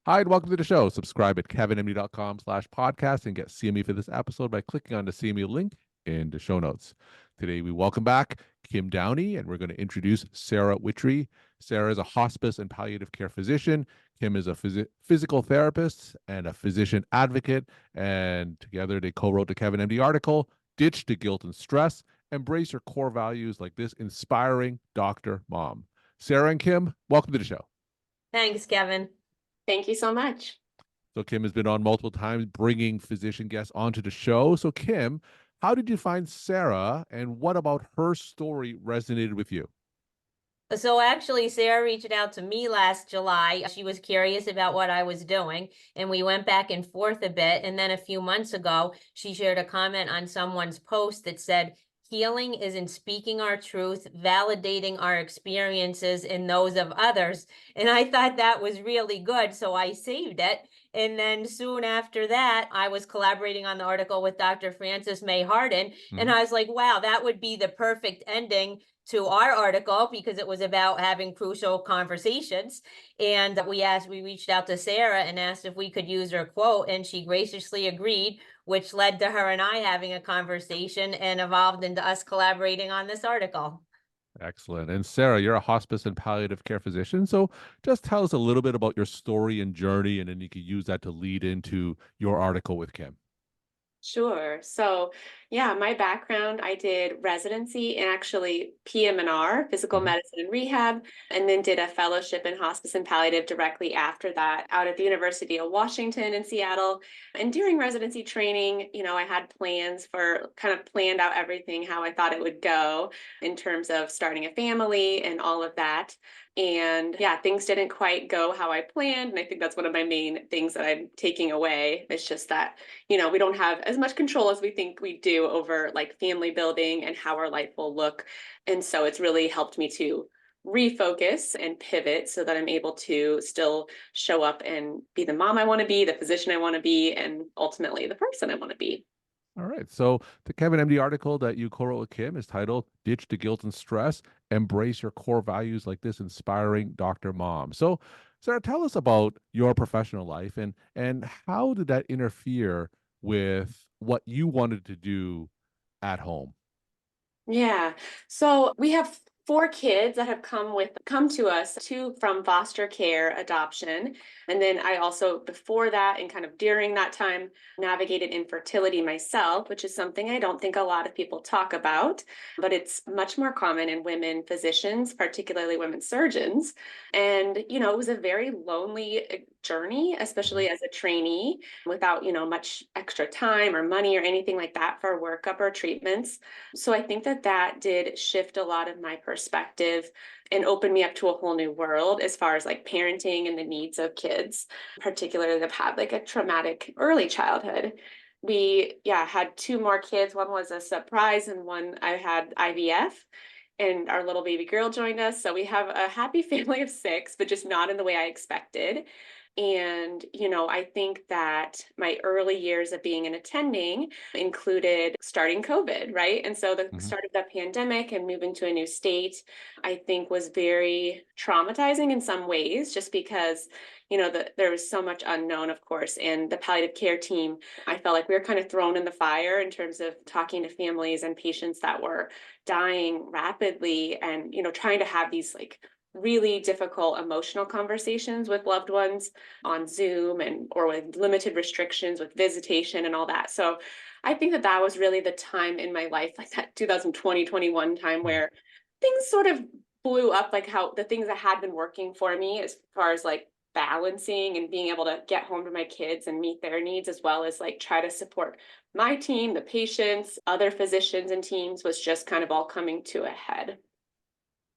Hi, and welcome to the show. Subscribe at kevinmd.com/podcast and get CME for this episode by clicking on the CME link in the show notes. Today, we welcome back Kim Downey, and we're going to introduce Sarah Whitry. Sarah is a hospice and palliative care physician. Kim is a physical therapist and a physician advocate. And together, they co-wrote the Kevin MD article, Ditch the Guilt and Stress, Embrace Your Core Values Like This Inspiring Doctor Mom. Sarah and Kim, welcome to the show. Thanks, Kevin. Thank you so much. So Kim has been on multiple times bringing physician guests onto the show. So Kim, how did you find Sarah, and what about her story resonated with you? So actually, Sarah reached out to me last July. She was curious about what I was doing, and we went back and forth a bit. And then a few months ago, she shared a comment on someone's post that said, "Healing is in speaking our truth, validating our experiences and those of others." And I thought that was really good, so I saved it. And then soon after that, I was collaborating on the article with Dr. Frances May Harden. And I was like, wow, that would be the perfect ending to our article because it was about having crucial conversations. And we reached out to Sarah and asked if we could use her quote, and she graciously agreed, which led to her and I having a conversation and evolved into us collaborating on this article. Excellent. And Sarah, you're a hospice and palliative care physician. So just tell us a little bit about your story and journey, and then you could use that to lead into your article with Kim. Sure. So, yeah, my background, I did residency in actually PM&R, physical medicine and rehab, and then did a fellowship in hospice and palliative directly after that out at the University of Washington in Seattle. And during residency training, I had planned out everything how I thought it would go in terms of starting a family and all of that. And yeah, things didn't quite go how I planned. And I think that's one of my main things that I'm taking away. It's just that, we don't have as much control as we think we do over like family building and how our life will look. And so it's really helped me to refocus and pivot so that I'm able to still show up and be the mom I want to be, the physician I want to be, and ultimately the person I want to be. All right. So the Kevin MD article that you co-wrote with Kim is titled Ditch the Guilt and Stress, Embrace Your Core Values Like This Inspiring Dr. Mom. So Sarah, tell us about your professional life and how did that interfere with what you wanted to do at home? Yeah. So we have four kids that have come to us, two from foster care adoption. And then I also, before that and kind of during that time, navigated infertility myself, which is something I don't think a lot of people talk about, but it's much more common in women physicians, particularly women surgeons. And, it was a very lonely journey, especially as a trainee without, much extra time or money or anything like that for workup or treatments. So I think that did shift a lot of my perspective and open me up to a whole new world as far as like parenting and the needs of kids, particularly that have had like a traumatic early childhood. We, had two more kids. One was a surprise and one I had IVF. And our little baby girl joined us. So we have a happy family of six, but just not in the way I expected. And, I think that my early years of being an attending included starting COVID, right? And so the Mhm. start of the pandemic and moving to a new state, I think was very traumatizing in some ways, just because, there was so much unknown, of course. And the palliative care team, I felt like we were kind of thrown in the fire in terms of talking to families and patients that were dying rapidly and, trying to have these like really difficult emotional conversations with loved ones on Zoom and or with limited restrictions with visitation and all that. So I think that was really the time in my life, like that 2020-21 time Mhm. where things sort of blew up, like how the things that had been working for me as far as like balancing and being able to get home to my kids and meet their needs as well as like try to support my team, the patients, other physicians and teams was just kind of all coming to a head.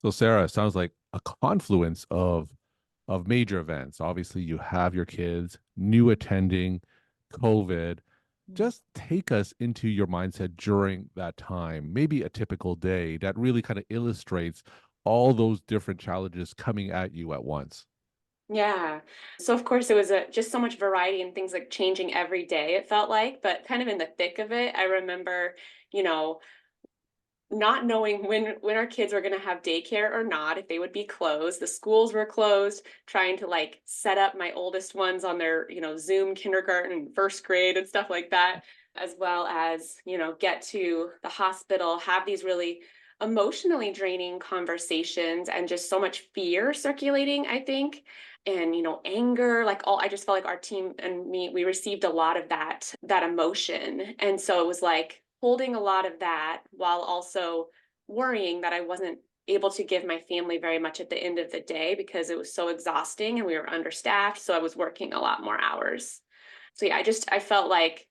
So Sarah, it sounds like a confluence of major events. Obviously, you have your kids, new attending, COVID. Just take us into your mindset during that time, maybe a typical day that really kind of illustrates all those different challenges coming at you at once. Yeah. So of course it was just so much variety and things like changing every day, it felt like, but kind of in the thick of it, I remember, you know, not knowing when our kids were going to have daycare or not, if they would be closed. The schools were closed, trying to like set up my oldest ones on their, Zoom kindergarten, first grade and stuff like that, as well as, get to the hospital, have these really emotionally draining conversations and just so much fear circulating, I think. And, anger, like I just felt like our team and me, we received a lot of that emotion. And so it was like holding a lot of that while also worrying that I wasn't able to give my family very much at the end of the day because it was so exhausting and we were understaffed. So I was working a lot more hours. So yeah, I felt like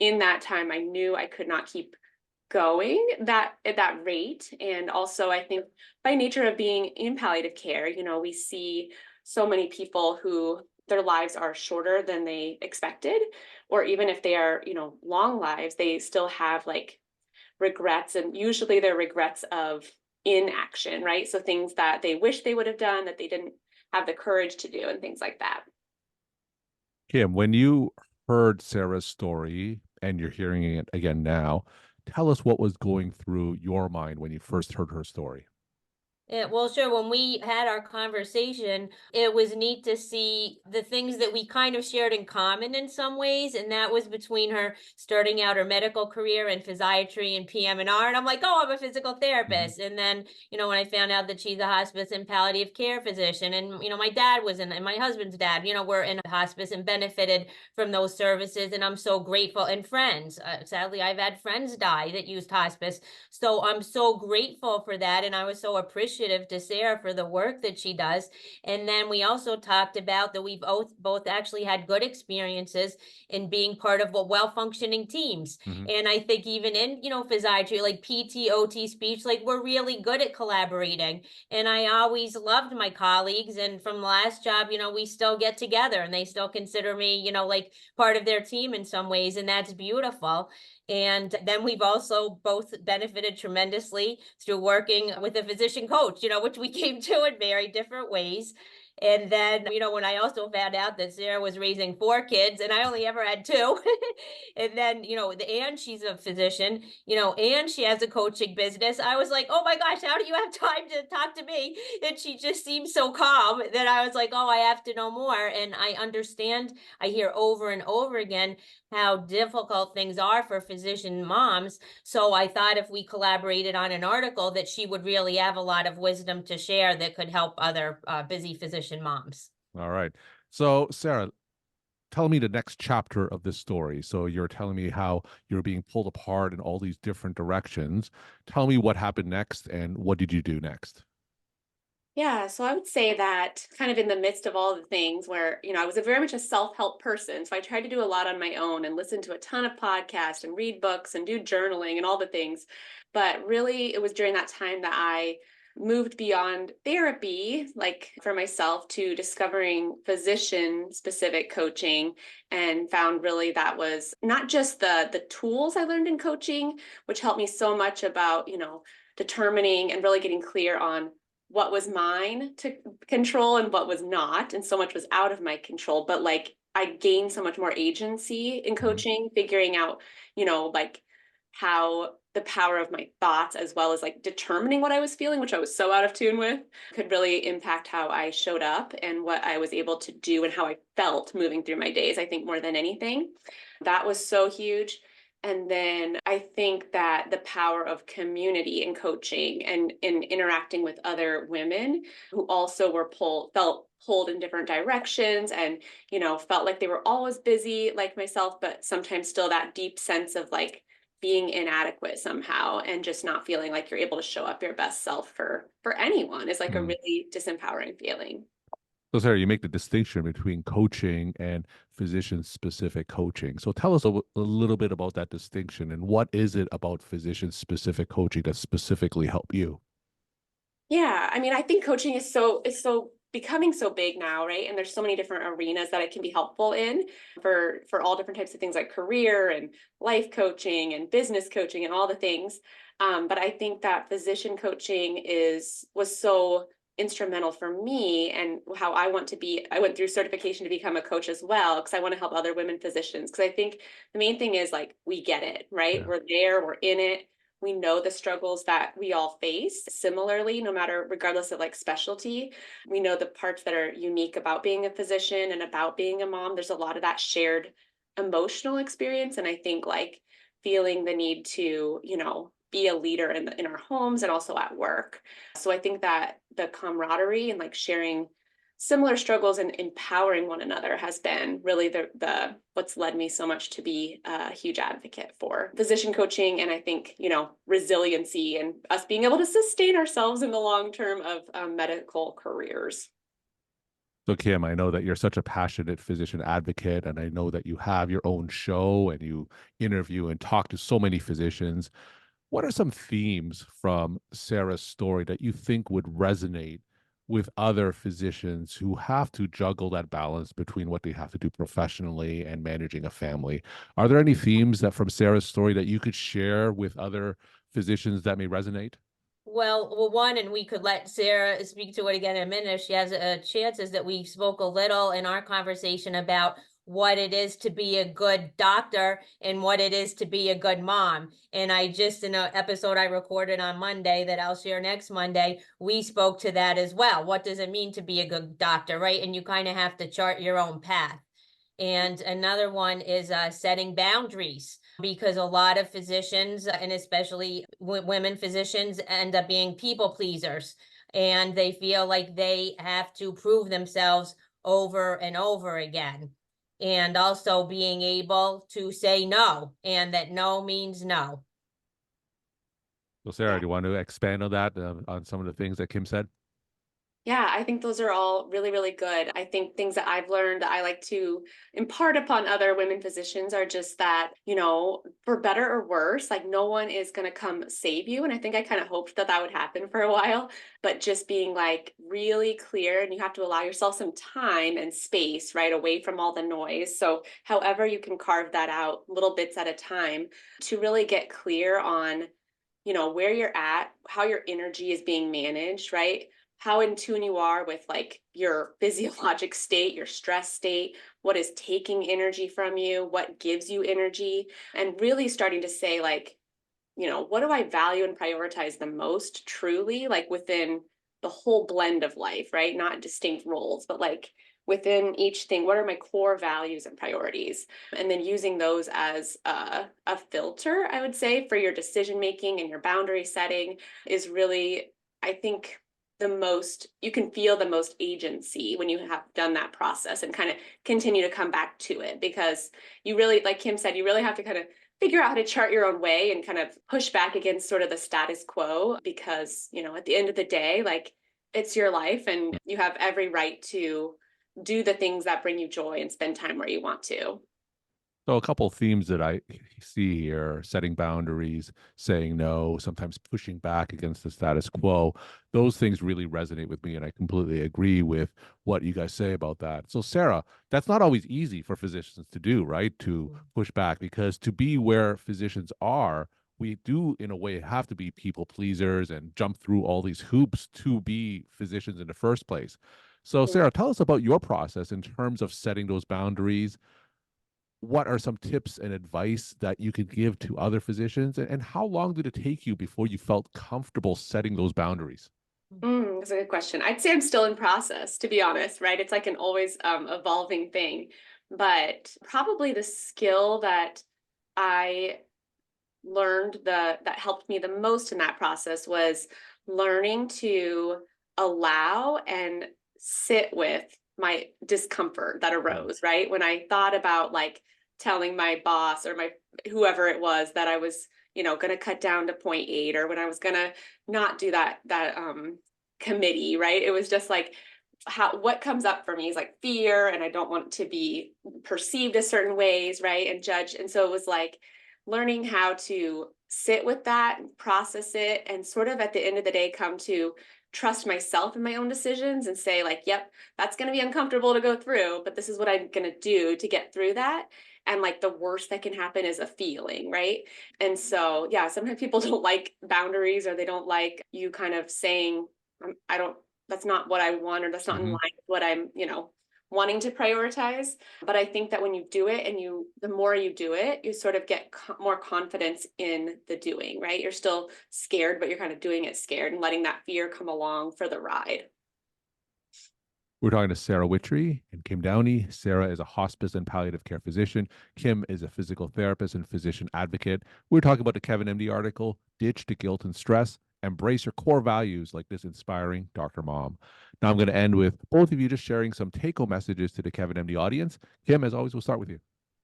in that time, I knew I could not keep going that at that rate. And also, I think by nature of being in palliative care, we see so many people who their lives are shorter than they expected, or even if they are, long lives, they still have like regrets, and usually they're regrets of inaction, right? So things that they wish they would have done that they didn't have the courage to do and things like that. Kim, when you heard Sarah's story and you're hearing it again now, tell us what was going through your mind when you first heard her story. Yeah, well, sure. When we had our conversation, it was neat to see the things that we kind of shared in common in some ways. And that was between her starting out her medical career in physiatry and PM&R. And I'm like, oh, I'm a physical therapist. And then, when I found out that she's a hospice and palliative care physician, and, my dad was in, and my husband's dad, were in hospice and benefited from those services. And I'm so grateful. And friends, sadly, I've had friends die that used hospice. So I'm so grateful for that. And I was so appreciative to Sarah for the work that she does. And then we also talked about that we've both actually had good experiences in being part of well-functioning teams. And I think even in, physiatry, like PT, OT, speech, like we're really good at collaborating. And I always loved my colleagues. And from the last job, we still get together and they still consider me, like part of their team in some ways. And that's beautiful. And then we've also both benefited tremendously through working with a physician coach, which we came to in very different ways. And then, when I also found out that Sarah was raising 4 kids and I only ever had 2. And then, and she's a physician, and she has a coaching business. I was like, oh my gosh, how do you have time to talk to me? And she just seems so calm that I was like, oh, I have to know more. And I understand, I hear over and over again how difficult things are for physician moms. So I thought if we collaborated on an article that she would really have a lot of wisdom to share that could help other busy physician moms. All right. So, Sarah, tell me the next chapter of this story. So you're telling me how you're being pulled apart in all these different directions. Tell me what happened next and what did you do next? Yeah, so I would say that kind of in the midst of all the things where, I was very much a self-help person. So I tried to do a lot on my own and listen to a ton of podcasts and read books and do journaling and all the things. But really, it was during that time that I moved beyond therapy, like for myself, to discovering physician specific coaching, and found really that was not just the tools I learned in coaching, which helped me so much about, determining and really getting clear on what was mine to control and what was not. And so much was out of my control. But like I gained so much more agency in coaching, figuring out, like how the power of my thoughts, as well as like determining what I was feeling, which I was so out of tune with, could really impact how I showed up and what I was able to do and how I felt moving through my days, I think more than anything. That was so huge. And then I think that the power of community and coaching and in interacting with other women who also felt pulled in different directions and, felt like they were always busy like myself, but sometimes still that deep sense of like being inadequate somehow and just not feeling like you're able to show up your best self for anyone is like a really disempowering feeling. So, Sarah, you make the distinction between coaching and physician-specific coaching. So, tell us a little bit about that distinction and what is it about physician-specific coaching that specifically help you? Yeah, I mean, I think coaching is so becoming so big now, right? And there's so many different arenas that it can be helpful in for all different types of things like career and life coaching and business coaching and all the things. But I think that physician coaching was so instrumental for me and how I want to be. I went through certification to become a coach as well because I want to help other women physicians. Because I think the main thing is like we get it, right? Yeah. We're there, we're in it. we know the struggles that we all face similarly, no matter, regardless of like specialty. We know the parts that are unique about being a physician and about being a mom. There's a lot of that shared emotional experience. And I think like feeling the need to, be a leader in our homes and also at work. So I think that the camaraderie and like sharing similar struggles and empowering one another has been really the what's led me so much to be a huge advocate for physician coaching. And I think, resiliency and us being able to sustain ourselves in the long term of medical careers. So, Kim, I know that you're such a passionate physician advocate, and I know that you have your own show and you interview and talk to so many physicians. What are some themes from Sarah's story that you think would resonate with other physicians who have to juggle that balance between what they have to do professionally and managing a family? Are there any themes that from Sarah's story that you could share with other physicians that may resonate? Well, one, and we could let Sarah speak to it again in a minute if she has a chance, is that we spoke a little in our conversation about what it is to be a good doctor and what it is to be a good mom. And I just, in an episode I recorded on Monday that I'll share next Monday, we spoke to that as well. What does it mean to be a good doctor, right? And you kind of have to chart your own path. And another one is setting boundaries, because a lot of physicians, and especially women physicians, end up being people pleasers. And they feel like they have to prove themselves over and over again. And also being able to say no, and that no means no. So, Sarah, do you want to expand on that, on some of the things that Kim said? Yeah, I think those are all really, really good. I think things that I've learned that I like to impart upon other women physicians are just that, for better or worse, like no one is going to come save you. And I think I kind of hoped that that would happen for a while, but just being like really clear, and you have to allow yourself some time and space, right, away from all the noise. So however you can carve that out little bits at a time to really get clear on, where you're at, how your energy is being managed, right? How in tune you are with like your physiologic state, your stress state, what is taking energy from you, what gives you energy, and really starting to say like, what do I value and prioritize the most truly, like within the whole blend of life, right? Not distinct roles, but like within each thing, what are my core values and priorities? And then using those as a filter, I would say, for your decision making and your boundary setting is really, I think, you can feel the most agency when you have done that process and kind of continue to come back to it, because you really, like Kim said, you really have to kind of figure out how to chart your own way and kind of push back against sort of the status quo, because, at the end of the day, like it's your life and you have every right to do the things that bring you joy and spend time where you want to. So a couple of themes that I see here: setting boundaries, saying no, sometimes pushing back against the status quo. Those things really resonate with me, and I completely agree with what you guys say about that. So, Sarah, that's not always easy for physicians to do, right? To push back, because to be where physicians are, we do, in a way, have to be people pleasers and jump through all these hoops to be physicians in the first place. So, Sarah, tell us about your process in terms of setting those boundaries. What are some tips and advice that you could give to other physicians? And how long did it take you before you felt comfortable setting those boundaries? That's a good question. I'd say I'm still in process, to be honest, right? It's like an always evolving thing. But probably the skill that I learned that helped me the most in that process was learning to allow and sit with my discomfort that arose, right? When I thought about like telling my boss or my whoever it was that I was, going to cut down to 0.8, or when I was going to not do that committee, right? It was just like what comes up for me is like fear, and I don't want to be perceived as certain ways, right? And judged. And so it was like learning how to sit with that, process it, and sort of at the end of the day come to trust myself in my own decisions and say like, yep, that's going to be uncomfortable to go through, but this is what I'm going to do to get through that. And like the worst that can happen is a feeling, right? And so, yeah, sometimes people don't like boundaries, or they don't like you kind of saying, I don't, that's not what I want, or that's not in line with what I'm, wanting to prioritize. But I think that when you do it and the more you do it, you sort of get more confidence in the doing, right? You're still scared, but you're kind of doing it scared and letting that fear come along for the ride. We're talking to Sarah Witry and Kim Downey. Sarah is a hospice and palliative care physician. Kim is a physical therapist and physician advocate. We're talking about the Kevin MD article, Ditch the Guilt and Stress, Embrace Your Core Values Like This Inspiring Dr. Mom. Now I'm going to end with both of you just sharing some take-home messages to the Kevin MD audience. Kim, as always, we'll start with you.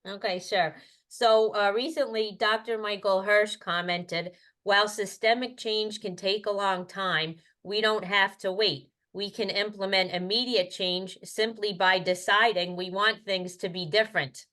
Okay, sure. So recently, Dr. Michael Hirsch commented, while systemic change can take a long time, we don't have to wait. We can implement immediate change simply by deciding we want things to be different.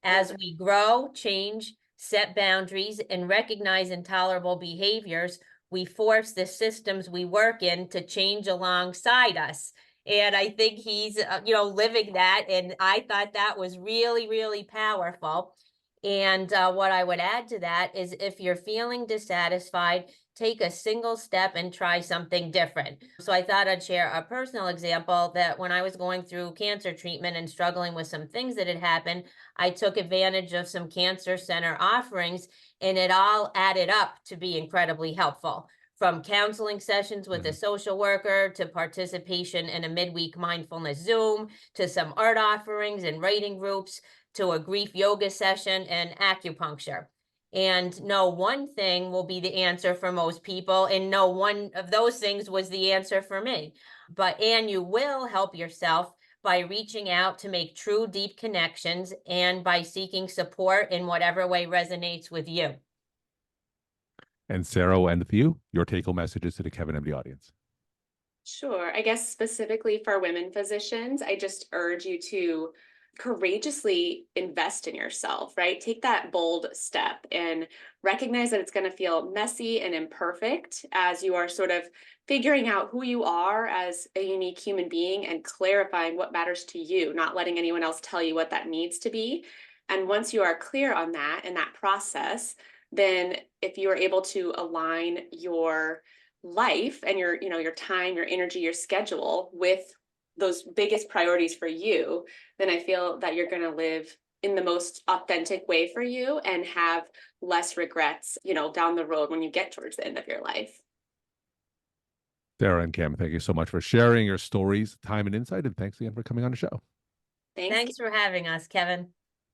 As we grow, change, set boundaries, and recognize intolerable behaviors, we force the systems we work in to change alongside us. And I think he's, living that. And I thought that was really, really powerful. And what I would add to that is if you're feeling dissatisfied, take a single step and try something different. So I thought I'd share a personal example that when I was going through cancer treatment and struggling with some things that had happened, I took advantage of some cancer center offerings, and it all added up to be incredibly helpful. From counseling sessions with a social worker to participation in a midweek mindfulness Zoom to some art offerings and writing groups to a grief yoga session and acupuncture. And no one thing will be the answer for most people, and no one of those things was the answer for me. And you will help yourself by reaching out to make true deep connections and by seeking support in whatever way resonates with you. And Sarah, we'll end with you. Your take-home messages to the Kevin MD audience. Sure. I guess specifically for women physicians, I just urge you to courageously invest in yourself, right? Take that bold step and recognize that it's going to feel messy and imperfect as you are sort of figuring out who you are as a unique human being and clarifying what matters to you, not letting anyone else tell you what that needs to be. And once you are clear on that and that process, then if you are able to align your life and your time, your energy, your schedule with those biggest priorities for you, then I feel that you're going to live in the most authentic way for you and have less regrets, down the road when you get towards the end of your life. Sarah and Kim, thank you so much for sharing your stories, time, and insight. And thanks again for coming on the show. Thanks. Thanks for having us, Kevin.